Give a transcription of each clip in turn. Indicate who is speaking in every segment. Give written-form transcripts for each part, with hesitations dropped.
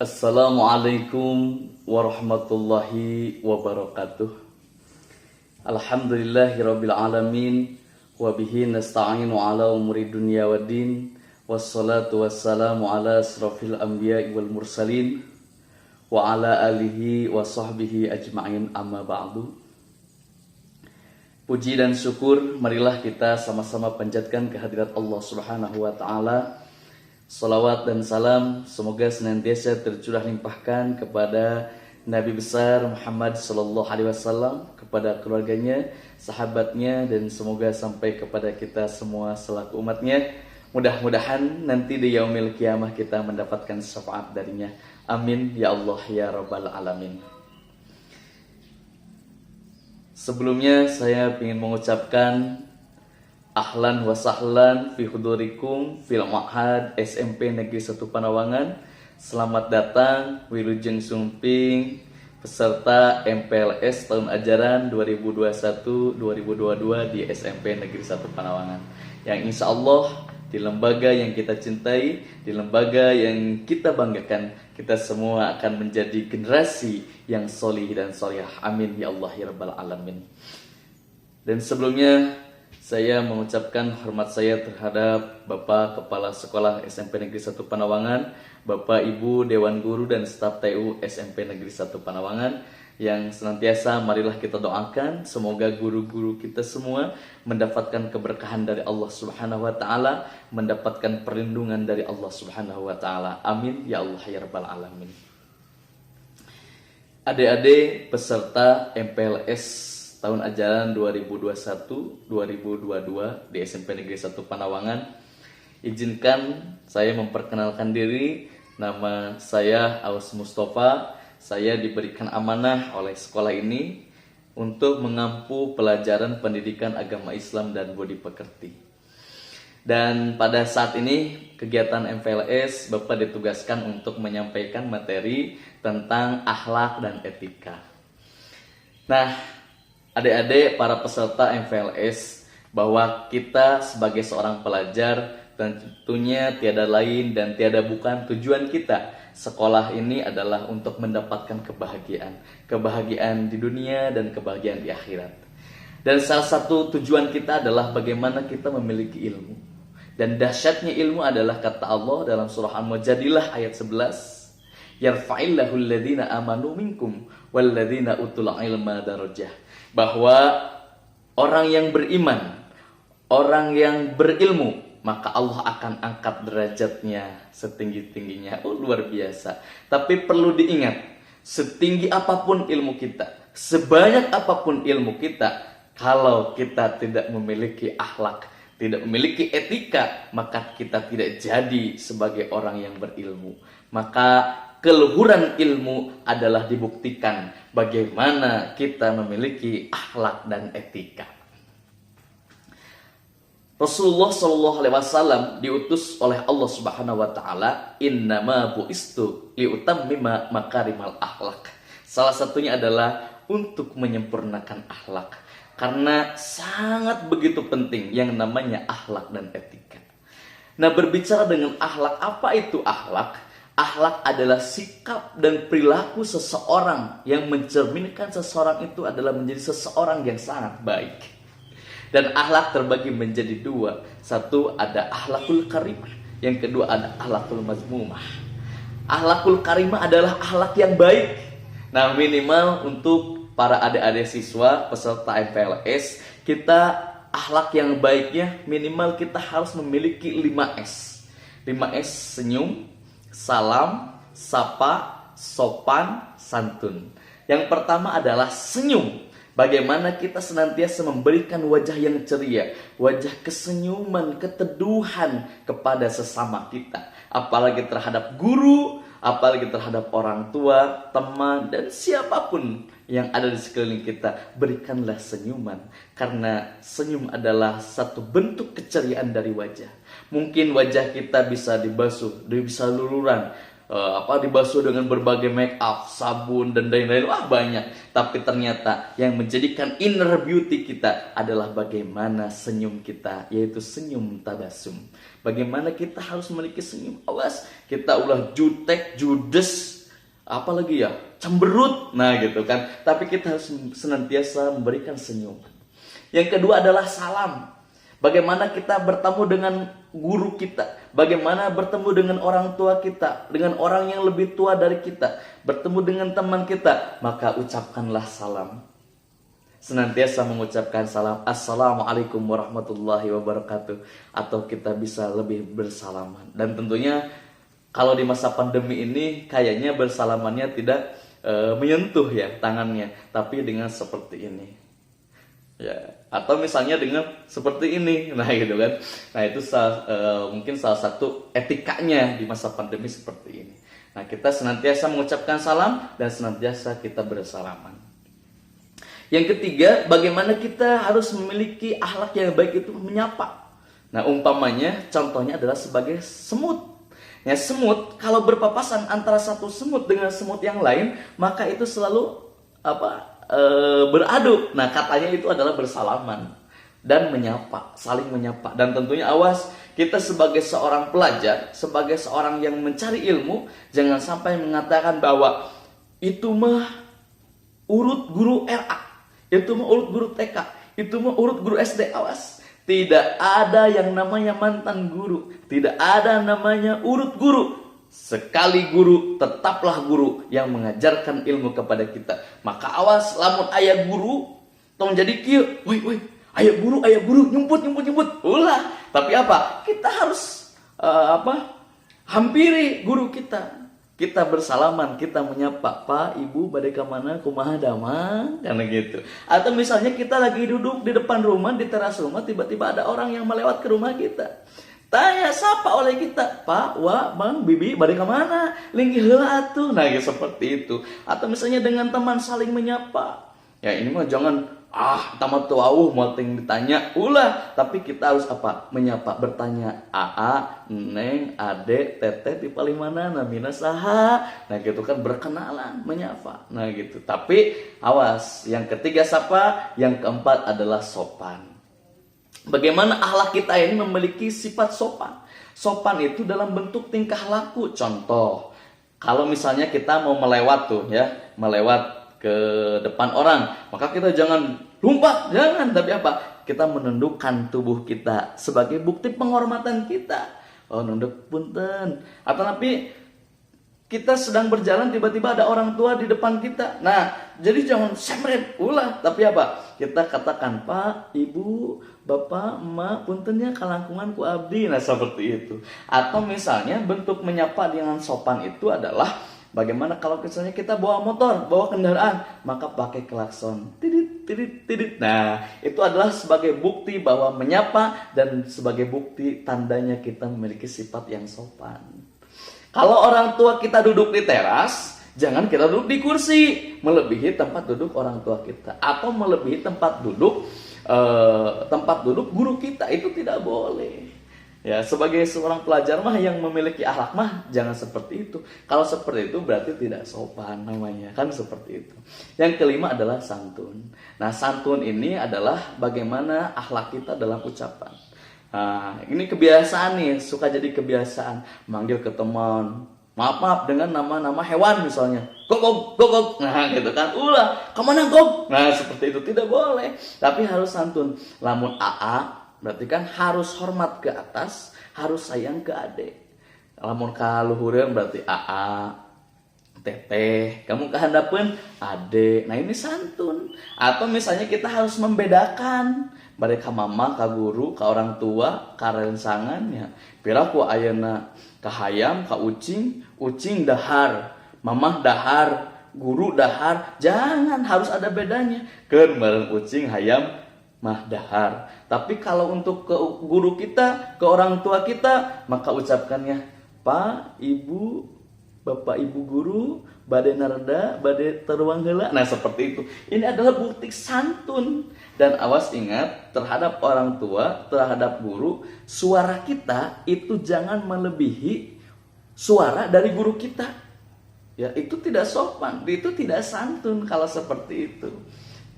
Speaker 1: Assalamualaikum warahmatullahi wabarakatuh. Alhamdulillahirabbil alamin wa bihi nasta'inu ala umuri dunya waddin wassalatu wassalamu ala asrofil anbiya'i wal mursalin wa ala alihi wa sahbihi ajma'in amma ba'du. Puji dan syukur marilah kita sama-sama panjatkan kehadirat Allah Subhanahu wa taala. Salawat dan salam semoga senantiasa tercurah limpahkan kepada Nabi besar Muhammad sallallahu alaihi wasallam, kepada keluarganya, sahabatnya, dan semoga sampai kepada kita semua selaku umatnya. Mudah-mudahan nanti di yaumil kiamah kita mendapatkan syafaat darinya. Amin ya Allah ya rabbal alamin. Sebelumnya saya ingin mengucapkan ahlan wa sahlan fi hudurikum fil ma'had SMP Negeri 1 Panawangan. Selamat datang Wilujeng Sumping peserta MPLS tahun ajaran 2021-2022 di SMP Negeri 1 Panawangan. Yang insya Allah di lembaga yang kita cintai, di lembaga yang kita banggakan, kita semua akan menjadi generasi yang solih dan solihah. Amin ya Allah ya rabbal alamin. Dan sebelumnya saya mengucapkan hormat saya terhadap Bapak Kepala Sekolah SMP Negeri 1 Panawangan, Bapak Ibu Dewan Guru dan staf TU SMP Negeri 1 Panawangan, yang senantiasa marilah kita doakan semoga guru-guru kita semua mendapatkan keberkahan dari Allah Subhanahu wa taala, mendapatkan perlindungan dari Allah Subhanahu wa taala. Amin ya Allah ya rabbal alamin. Adik-adik peserta MPLS tahun ajaran 2021-2022 di SMP Negeri 1 Panawangan, izinkan saya memperkenalkan diri. Nama saya Aus Mustafa. Saya diberikan amanah oleh sekolah ini untuk mengampu pelajaran pendidikan agama Islam dan budi pekerti. Dan pada saat ini kegiatan MPLS Bapak ditugaskan untuk menyampaikan materi tentang akhlak dan etika. Nah, adik-adik para peserta MPLS, bahwa kita sebagai seorang pelajar tentunya tiada lain dan tiada bukan tujuan kita sekolah ini adalah untuk mendapatkan kebahagiaan di dunia dan kebahagiaan di akhirat. Dan salah satu tujuan kita adalah bagaimana kita memiliki ilmu. Dan dahsyatnya ilmu adalah kata Allah dalam surah Al-Mujadilah ayat 11, yarfa'illahu alladhina amanu minkum walladhina utul ilma darajah. Bahwa orang yang beriman, orang yang berilmu, maka Allah akan angkat derajatnya setinggi-tingginya. Luar biasa. Tapi perlu diingat, setinggi apapun ilmu kita, sebanyak apapun ilmu kita, kalau kita tidak memiliki akhlak, tidak memiliki etika, maka kita tidak jadi sebagai orang yang berilmu. Maka keluhuran ilmu adalah dibuktikan bagaimana kita memiliki akhlak dan etika. Rasulullah SAW diutus oleh Allah Subhanahu wa taala, innama bu'istu liutammima makarimal akhlak. Salah satunya adalah untuk menyempurnakan akhlak. Karena sangat begitu penting yang namanya akhlak dan etika. Nah, berbicara dengan akhlak, apa itu akhlak? Akhlak adalah sikap dan perilaku seseorang yang mencerminkan seseorang itu adalah menjadi seseorang yang sangat baik. Dan akhlak terbagi menjadi dua. Satu ada akhlakul karimah, yang kedua ada akhlakul mazmumah. Akhlakul karimah adalah akhlak yang baik. Nah, minimal untuk para adik-adik siswa peserta MPLS, kita akhlak yang baiknya minimal kita harus memiliki 5S. 5S: senyum, salam, sapa, sopan, santun. Yang pertama adalah senyum. Bagaimana kita senantiasa memberikan wajah yang ceria, wajah kesenyuman, keteduhan kepada sesama kita. Apalagi terhadap guru, apalagi terhadap orang tua, teman, dan siapapun yang ada di sekeliling kita. Berikanlah senyuman, karena senyum adalah satu bentuk keceriaan dari wajah. Mungkin wajah kita bisa dibasuh, bisa luluran, dibasuh dengan berbagai make up, sabun, dan lain-lain. Banyak. Tapi ternyata yang menjadikan inner beauty kita adalah bagaimana senyum kita, yaitu senyum tabasum. Bagaimana kita harus memiliki senyum. Awas, kita ulah jutek, judes, apalagi ya, cemberut, nah gitu kan. Tapi kita harus senantiasa memberikan senyum. Yang kedua adalah salam. Bagaimana kita bertemu dengan guru kita, bagaimana bertemu dengan orang tua kita, dengan orang yang lebih tua dari kita, bertemu dengan teman kita, maka ucapkanlah salam. Senantiasa mengucapkan salam, assalamualaikum warahmatullahi wabarakatuh, atau kita bisa lebih bersalaman. Dan tentunya kalau di masa pandemi ini kayaknya bersalamannya tidak menyentuh ya tangannya, tapi dengan seperti ini. Ya, atau misalnya dengan seperti ini, nah gitu kan. Nah itu mungkin salah satu etikanya di masa pandemi seperti ini. Nah kita senantiasa mengucapkan salam dan senantiasa kita bersalaman. Yang ketiga, bagaimana kita harus memiliki akhlak yang baik, itu menyapa. Nah umpamanya contohnya adalah sebagai semut. Ya, semut kalau berpapasan antara satu semut dengan semut yang lain, maka itu selalu beradu. Nah katanya itu adalah bersalaman dan menyapa, saling menyapa. Dan tentunya awas, kita sebagai seorang pelajar, sebagai seorang yang mencari ilmu, jangan sampai mengatakan bahwa itu mah urut guru RA, itu mah urut guru TK, itu mah urut guru SD. Awas, tidak ada yang namanya mantan guru, tidak ada namanya urut guru. Sekali guru, tetaplah guru yang mengajarkan ilmu kepada kita. Maka awas, lamun ayah guru tong jadi kieu, woi ayah guru nyumput. Ulah, tapi apa? Kita harus hampiri guru kita. Kita bersalaman, kita menyapa, Pak, Ibu, bade ka mana, kumaha damang, karena gitu. Atau misalnya kita lagi duduk di depan rumah, di teras rumah, tiba-tiba ada orang yang melewat ke rumah kita. Tanya sapa oleh kita, Pak, Wak, Bang, Bibi, bade ka mana? Linggi heula atuh. Nah, ya seperti itu. Atau misalnya dengan teman saling menyapa. Ya ini mah jangan tamat tuauh mau ditanya. Ulah, tapi kita harus menyapa, bertanya, Aa, Neng, Ade, Teteh di paling mana, namina saha. Nah, gitu kan, berkenalan, menyapa. Nah, gitu. Tapi awas, yang ketiga sapa, yang keempat adalah sopan. Bagaimana akhlak kita ini memiliki sifat sopan. Sopan itu dalam bentuk tingkah laku. Contoh, kalau misalnya kita mau melewat ke depan orang, maka kita jangan lompat, jangan, tapi kita menundukkan tubuh kita sebagai bukti penghormatan kita. Oh, nunduk punten. Atau tapi kita sedang berjalan, tiba-tiba ada orang tua di depan kita. Nah, jadi jangan semret, ulah, tapi kita katakan, Pak, Ibu, Bapak, Emak, puntennya kalangkungan ku abdi. Nah, seperti itu. Atau misalnya bentuk menyapa dengan sopan itu adalah bagaimana kalau misalnya kita bawa motor, bawa kendaraan, maka pakai klakson. Tidit. Nah, itu adalah sebagai bukti bahwa menyapa dan sebagai bukti tandanya kita memiliki sifat yang sopan. Kalau orang tua kita duduk di teras, jangan kita duduk di kursi, melebihi tempat duduk orang tua kita, atau melebihi tempat duduk guru kita. Itu tidak boleh. Ya, sebagai seorang pelajar mah yang memiliki akhlak mah jangan seperti itu. Kalau seperti itu berarti tidak sopan namanya, kan seperti itu. Yang kelima adalah santun. Nah, santun ini adalah bagaimana akhlak kita dalam ucapan. Nah, ini kebiasaan nih, suka jadi kebiasaan manggil ke teman, maaf dengan nama-nama hewan misalnya, gog, nah gitu kan, ulah, kemana gog? Nah seperti itu tidak boleh, tapi harus santun. Lamun AA berarti kan harus hormat ke atas, harus sayang ke adik. Lamun ka luhureun berarti AA, Teteh, kamu kehandapeun ade. Nah ini santun. Atau misalnya kita harus membedakan bade ka mama, ka guru, ka orang tua, ka rensangan ya. Piraku ayeuna ka hayam, ka ucing dahar, mamah dahar, guru dahar. Jangan, harus ada bedanya. Keun bareng ucing hayam mah dahar. Tapi kalau untuk ke guru kita, ke orang tua kita, maka ucapkannya Pak, Ibu, Bapak Ibu guru, bade narada, bade teruang heula. Nah seperti itu. Ini adalah bukti santun. Dan awas, ingat, terhadap orang tua, terhadap guru, suara kita itu jangan melebihi suara dari guru kita. Ya, itu tidak sopan, itu tidak santun kalau seperti itu.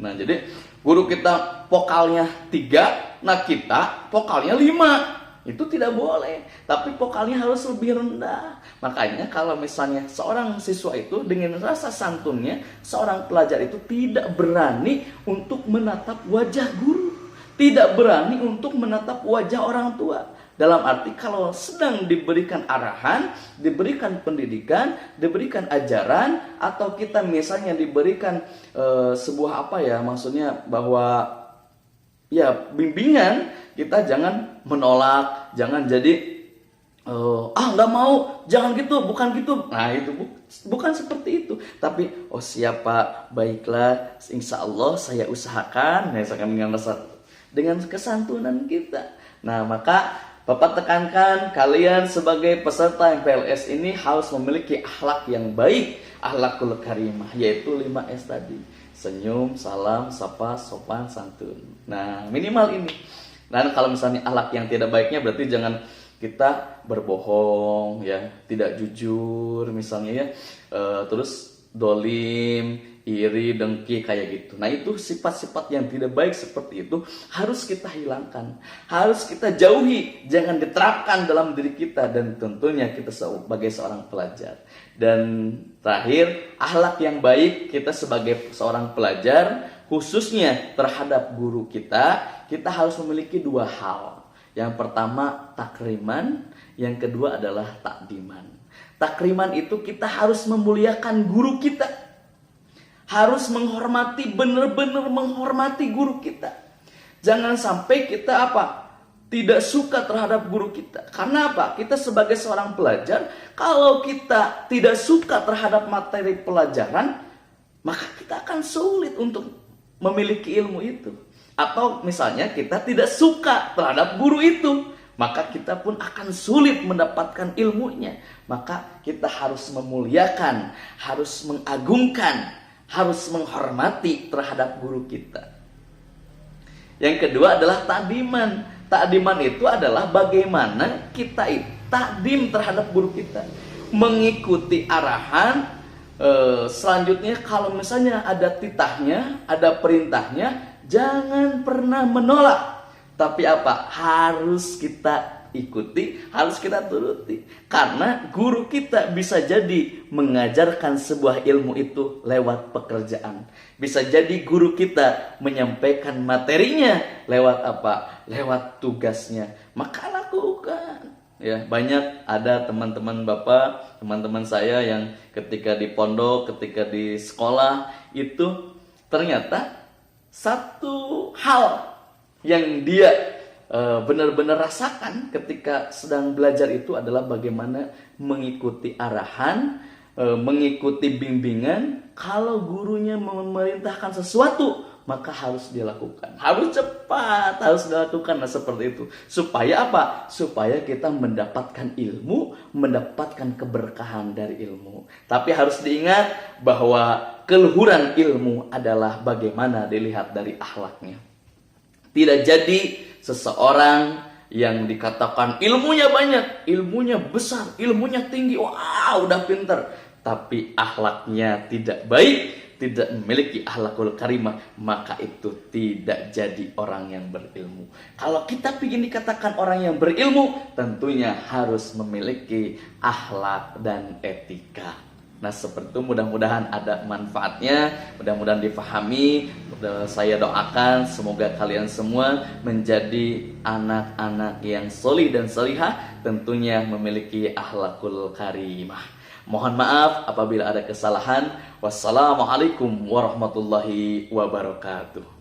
Speaker 1: Nah, jadi guru kita vokalnya 3, nah kita vokalnya 5. itu tidak boleh, tapi vokalnya harus lebih rendah. Makanya kalau misalnya seorang siswa itu dengan rasa santunnya, seorang pelajar itu tidak berani untuk menatap wajah guru, tidak berani untuk menatap wajah orang tua. Dalam arti kalau sedang diberikan arahan, diberikan pendidikan, diberikan ajaran, atau kita misalnya diberikan sebuah apa ya, maksudnya bahwa ya bimbingan, kita jangan menolak, jangan jadi nggak mau, jangan gitu, bukan gitu. Nah itu bukan seperti itu. Tapi siapa, baiklah, insya Allah saya usahakan, misalkan dengan kesantunan kita. Nah maka Bapak tekankan kalian sebagai peserta MPLS ini harus memiliki akhlak yang baik, akhlakul karimah, yaitu 5S tadi. Senyum, salam, sapa, sopan, santun. Nah, minimal ini. Dan kalau misalnya akhlak yang tidak baiknya berarti jangan kita berbohong ya, tidak jujur misalnya ya. Terus dolim, iri, dengki kayak gitu. Nah itu sifat-sifat yang tidak baik seperti itu harus kita hilangkan, harus kita jauhi, jangan diterapkan dalam diri kita dan tentunya kita sebagai seorang pelajar. Dan terakhir, akhlak yang baik kita sebagai seorang pelajar khususnya terhadap guru kita harus memiliki 2 hal. Yang pertama takriman, yang kedua adalah takdiman. Takriman itu kita harus memuliakan guru kita, harus menghormati, benar-benar menghormati guru kita. Jangan sampai kita tidak suka terhadap guru kita. Karena apa? Kita sebagai seorang pelajar, kalau kita tidak suka terhadap materi pelajaran, maka kita akan sulit untuk memiliki ilmu itu. Atau misalnya kita tidak suka terhadap guru itu, maka kita pun akan sulit mendapatkan ilmunya. Maka kita harus memuliakan, harus mengagungkan, harus menghormati terhadap guru kita. Yang kedua adalah takdiman. Takdiman itu adalah bagaimana kita takdim terhadap guru kita, mengikuti arahan. Selanjutnya kalau misalnya ada titahnya, ada perintahnya, jangan pernah menolak. Tapi harus kita ikuti, harus kita turuti. Karena guru kita bisa jadi mengajarkan sebuah ilmu itu lewat pekerjaan. Bisa jadi guru kita menyampaikan materinya lewat lewat tugasnya. Maka lakukan. Ya, banyak ada teman-teman Bapak, teman-teman saya yang ketika di pondok, ketika di sekolah itu ternyata satu hal yang dia benar-benar rasakan ketika sedang belajar itu adalah bagaimana mengikuti arahan, mengikuti bimbingan. Kalau gurunya memerintahkan sesuatu, maka harus dilakukan, harus cepat, harus dilakukan. Nah seperti itu, supaya supaya kita mendapatkan ilmu, mendapatkan keberkahan dari ilmu. Tapi harus diingat bahwa keluhuran ilmu adalah bagaimana dilihat dari akhlaknya. Tidak jadi seseorang yang dikatakan ilmunya banyak, ilmunya besar, ilmunya tinggi, wah udah pinter, tapi akhlaknya tidak baik, tidak memiliki akhlakul karimah, maka itu tidak jadi orang yang berilmu. Kalau kita ingin dikatakan orang yang berilmu, tentunya harus memiliki akhlak dan etika. Nah seperti itu, mudah-mudahan ada manfaatnya, mudah-mudahan difahami. Saya doakan semoga kalian semua menjadi anak-anak yang solih dan solihah, tentunya memiliki akhlakul karimah. Mohon maaf apabila ada kesalahan. Wassalamualaikum warahmatullahi wabarakatuh.